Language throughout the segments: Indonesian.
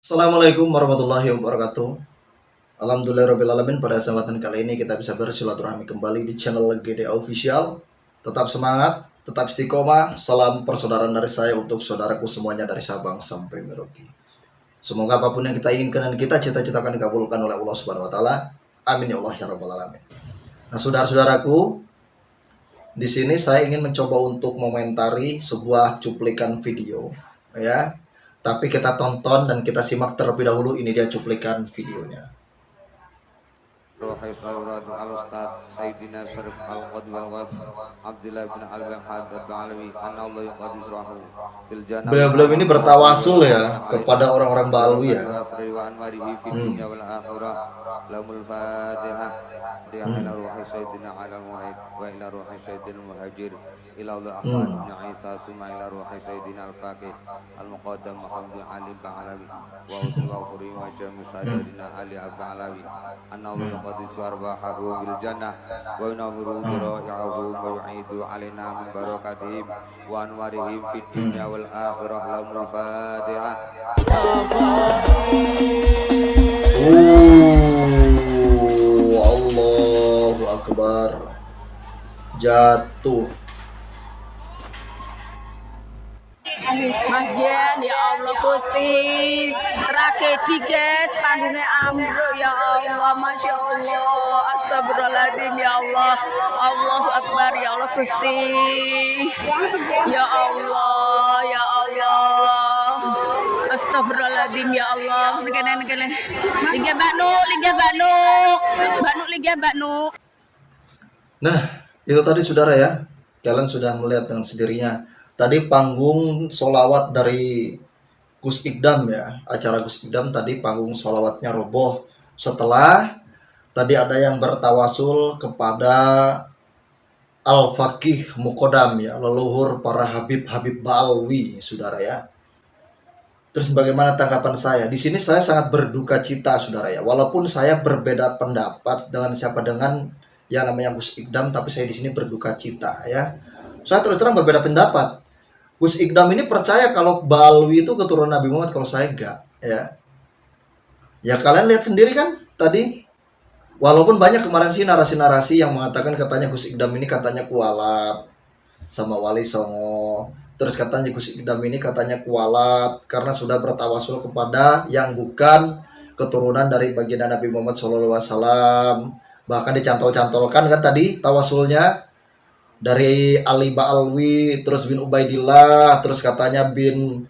Assalamualaikum warahmatullahi wabarakatuh. Alhamdulillahirrahmanirrahim. Pada kesempatan kali ini kita bisa bersilaturahmi kembali di channel GDA Official. Tetap semangat, tetap istiqomah. Salam persaudaraan dari saya untuk saudaraku semuanya dari Sabang sampai Merauke. Semoga apapun yang kita inginkan dan kita cita-citakan dikabulkan oleh Allah Subhanahu wa taala. Amin ya Allah ya rabbal alamin. Nah, saudara-saudaraku, di sini saya ingin mencoba untuk mengomentari sebuah cuplikan video, ya. Tapi kita tonton dan kita simak terlebih dahulu. Ini dia cuplikan videonya. روحي صورات الأستاذ سيدنا شرف القدم والغص عبد الله بن الوهاب البعلوي أن الله يقدس روحه في الجنة. Beliau ini bertawasul ya kepada orang-orang Balawi ya. Lahumul Fatihah. Ila ruhi sayyidina ala mu'id wa ila ruhi sayyidina muhajir ila Allah Ahmad bin Isa summa ila ruhi sayyidina al-faqih al-muqaddam Muhammad Ali Ba'alawi wa uswafuri wa jami sadadina Ali Ba'alawi anna Allah yuqadis warbahahu bil jannah wa yunawwiru dhira'i'ahu wa yu'idu alaina min barakatihim wa anwarihim fid dunya wal akhirah. Lahumul Fatihah. Allahu Akbar. Jatuh. Mas Jen, ya Allah Gusti, tragedi guys, panggungnya ambruk ya Allah, Masya Allah, astagfirullahaladzim ya Allah, Allahu Akbar ya Allah Gusti, ya Allah, ya Allah, astagfirullahaladzim ya Allah, negene, liga baknu. Nah, itu tadi saudara ya. Kalian sudah melihat dengan sendirinya. Tadi panggung solawat dari Gus Ikdam ya. Acara Gus Ikdam tadi panggung solawatnya roboh. Setelah tadi ada yang bertawasul kepada Al-Faqih Muqaddam ya, leluhur para Habib-Habib Ba'alwi, saudara ya. Terus bagaimana tanggapan saya? Di sini saya sangat berduka cita, saudara ya. Walaupun saya berbeda pendapat dengan yang namanya Gus Ikdam, tapi saya di sini berduka cita ya. Saya terus terang berbeda pendapat. Gus Ikdam ini percaya kalau Ba'alwi itu keturunan Nabi Muhammad, kalau saya enggak ya. Ya kalian lihat sendiri kan tadi. Walaupun banyak kemarin sih narasi-narasi yang mengatakan katanya Gus Ikdam ini katanya kualat sama Wali Songo. Terus katanya Gus Ikdam ini katanya kualat karena sudah bertawasul kepada yang bukan keturunan dari baginda Nabi Muhammad SAW. Bahkan dicantol-cantolkan kan tadi tawasulnya dari Ali Ba'alwi, terus bin Ubaidillah, terus katanya bin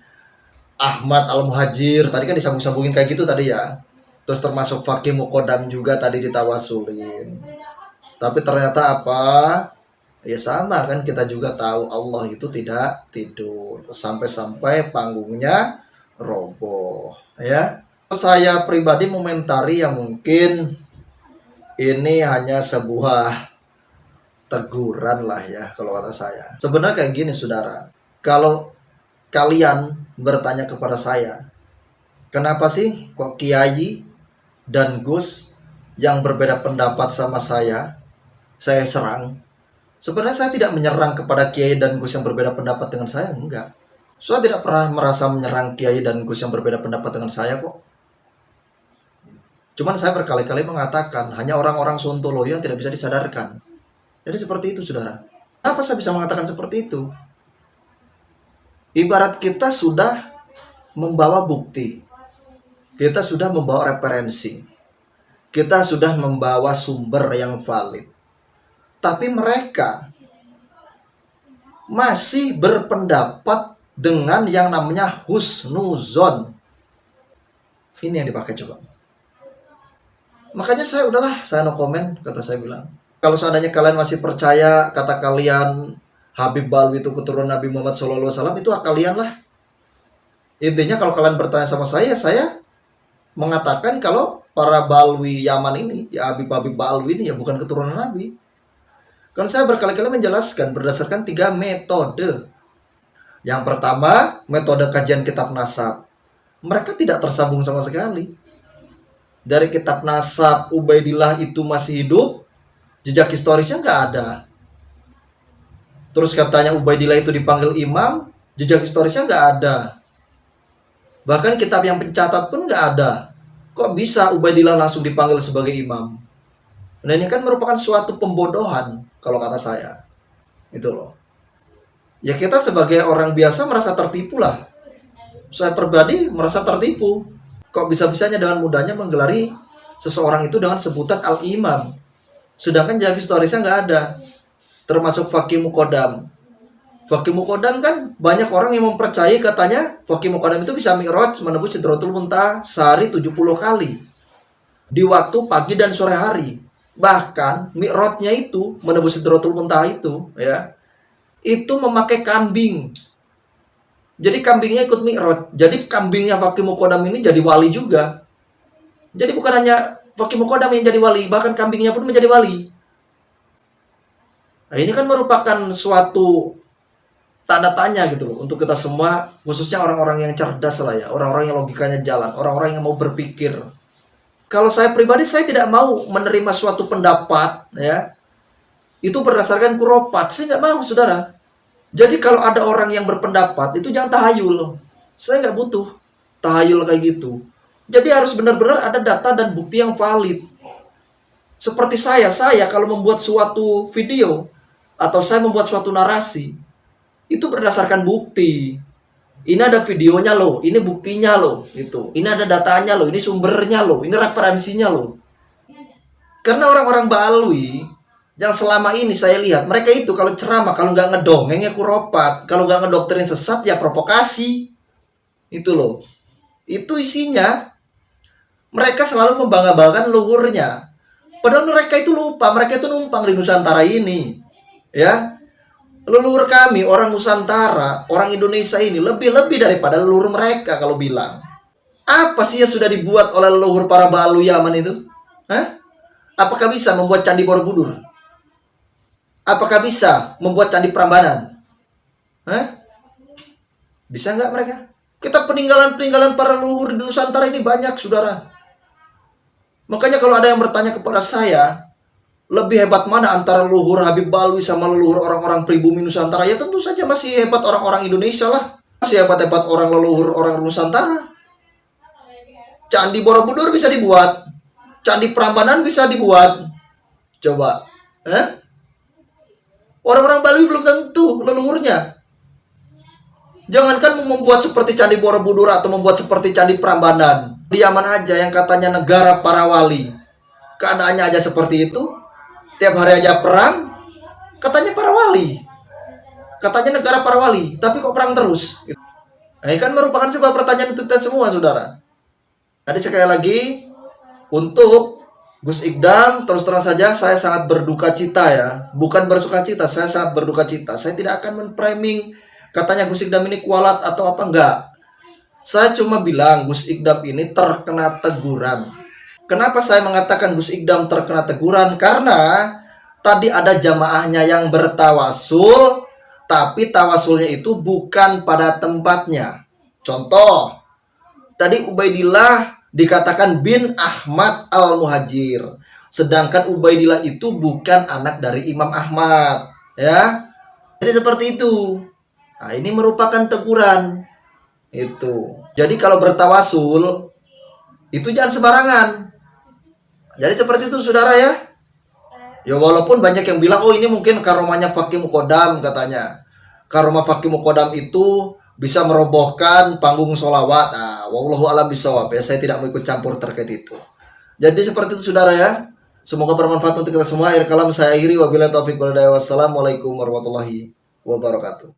Ahmad Al-Muhajir. Tadi kan disambung-sambungin kayak gitu tadi ya. Terus termasuk Faqih Muqaddam juga tadi ditawasulin. Tapi ternyata apa? Ya sama kan, kita juga tahu Allah itu tidak tidur. Sampai-sampai panggungnya roboh ya. Saya pribadi momentari yang mungkin ini hanya sebuah teguran lah ya kalau kata saya. Sebenarnya kayak gini saudara. Kalau kalian bertanya kepada saya, kenapa sih kok Kiai dan Gus yang berbeda pendapat sama saya serang? Sebenarnya saya tidak menyerang kepada Kiai dan Gus yang berbeda pendapat dengan saya, enggak. Saya tidak pernah merasa menyerang Kiai dan Gus yang berbeda pendapat dengan saya kok. Cuman saya berkali-kali mengatakan hanya orang-orang sontoloyo yang tidak bisa disadarkan. Jadi seperti itu saudara. Apa saya bisa mengatakan seperti itu? Ibarat kita sudah membawa bukti. Kita sudah membawa referensi. Kita sudah membawa sumber yang valid. Tapi mereka masih berpendapat dengan yang namanya husnuzon. Ini yang dipakai coba. Makanya saya no comment, kata saya bilang. Kalau seandainya kalian masih percaya kata kalian Habib Ba'alwi itu keturunan Nabi Muhammad SAW, itu hak kalian lah. Intinya kalau kalian bertanya sama saya mengatakan kalau para Ba'alwi Yaman ini, ya Habib Ba'alwi ini ya bukan keturunan Nabi. Kan saya berkali-kali menjelaskan berdasarkan 3 metode. Yang pertama, metode kajian kitab nasab. Mereka tidak tersambung sama sekali. Dari kitab nasab Ubaidillah itu masih hidup, jejak historisnya nggak ada. Terus katanya Ubaidillah itu dipanggil imam, jejak historisnya nggak ada. Bahkan kitab yang pencatat pun nggak ada. Kok bisa Ubaidillah langsung dipanggil sebagai imam? Nah ini kan merupakan suatu pembodohan kalau kata saya. Itu loh. Ya kita sebagai orang biasa merasa tertipu lah. Saya pribadi merasa tertipu. Kok bisa-bisanya dengan mudahnya menggelari seseorang itu dengan sebutan al-imam. Sedangkan jahil historisnya nggak ada. Termasuk Faqih Muqaddam. Faqih Muqaddam kan banyak orang yang mempercayai katanya Faqih Muqaddam itu bisa mi'raj menembus Sidratul Muntaha sehari 70 kali. Di waktu pagi dan sore hari. Bahkan mi'rajnya itu menembus Sidratul Muntaha itu ya. Itu memakai kambing. Jadi kambingnya ikut mi'raj. Jadi kambingnya Faqih Muqaddam ini jadi wali juga. Jadi bukan hanya Faqih Muqaddam yang jadi wali, bahkan kambingnya pun menjadi wali. Nah, ini kan merupakan suatu tanda tanya gitu loh untuk kita semua, khususnya orang-orang yang cerdas lah ya, orang-orang yang logikanya jalan, orang-orang yang mau berpikir. Kalau saya pribadi, saya tidak mau menerima suatu pendapat ya, itu berdasarkan kuropat. Saya nggak mau, saudara. Jadi kalau ada orang yang berpendapat, itu jangan tahayul. Saya nggak butuh tahayul kayak gitu. Jadi harus benar-benar ada data dan bukti yang valid. Seperti saya kalau membuat suatu video, atau saya membuat suatu narasi, itu berdasarkan bukti. Ini ada videonya loh, ini buktinya loh, gitu. Ini ada datanya loh, ini sumbernya loh, ini referensinya loh. Karena orang-orang Ba'alwi yang selama ini saya lihat, mereka itu kalau ceramah, kalau nggak ngedongeng ya kuropat, kalau nggak ngedoktrin sesat ya provokasi. Itu loh. Itu isinya. Mereka selalu membangga-banggakan luhurnya. Padahal mereka itu lupa, mereka itu numpang di Nusantara ini. Ya. Leluhur kami, orang Nusantara, orang Indonesia ini lebih-lebih daripada leluhur mereka kalau bilang. Apa sih yang sudah dibuat oleh leluhur para Ba'alwi Yaman itu? Hah? Apakah bisa membuat Candi Borobudur? Apakah bisa membuat Candi Prambanan? Hah? Bisa nggak mereka? Kita peninggalan-peninggalan para leluhur di Nusantara ini banyak, saudara. Makanya kalau ada yang bertanya kepada saya, lebih hebat mana antara leluhur Habib Ba'alwi sama leluhur orang-orang pribumi Nusantara? Ya tentu saja masih hebat orang-orang Indonesia lah. Masih hebat-hebat orang leluhur orang Nusantara. Candi Borobudur bisa dibuat. Candi Prambanan bisa dibuat. Coba. Orang-orang Ba'alwi belum tentu leluhurnya. Jangankan membuat seperti Candi Borobudur atau membuat seperti Candi Prambanan. Di Yaman aja yang katanya negara para wali. Keadaannya aja seperti itu. Tiap hari aja perang, katanya para wali. Katanya negara para wali, tapi kok perang terus? Nah, ini kan merupakan sebuah pertanyaan untuk kita semua, saudara. Tadi sekali lagi, untuk Gus Ikdam, terus terang saja saya sangat berduka cita ya. Bukan bersuka cita, saya sangat berduka cita. Saya tidak akan men-framing katanya Gus Ikdam ini kualat atau apa, enggak. Saya cuma bilang Gus Ikdam ini terkena teguran. Kenapa saya mengatakan Gus Ikdam terkena teguran? Karena tadi ada jamaahnya yang bertawasul, tapi tawasulnya itu bukan pada tempatnya. Contoh, tadi Ubaidillah dikatakan bin Ahmad al-Muhajir. Sedangkan Ubaidillah itu bukan anak dari Imam Ahmad. Ya, jadi seperti itu. Nah, ini merupakan teguran. Itu. Jadi kalau bertawasul, itu jangan sembarangan. Jadi seperti itu, saudara ya. Ya walaupun banyak yang bilang, oh ini mungkin karomahnya Faqih Muqaddam katanya. Karomah Faqih Muqaddam itu bisa merobohkan panggung sholawat. Nah, wallahu a'lam bishawab ya. Saya tidak mau ikut campur terkait itu. Jadi seperti itu, saudara ya. Semoga bermanfaat untuk kita semua. Akhir kalam saya akhiri. Wabillahi taufiq wal hidayah. Wassalamualaikum warahmatullahi wabarakatuh.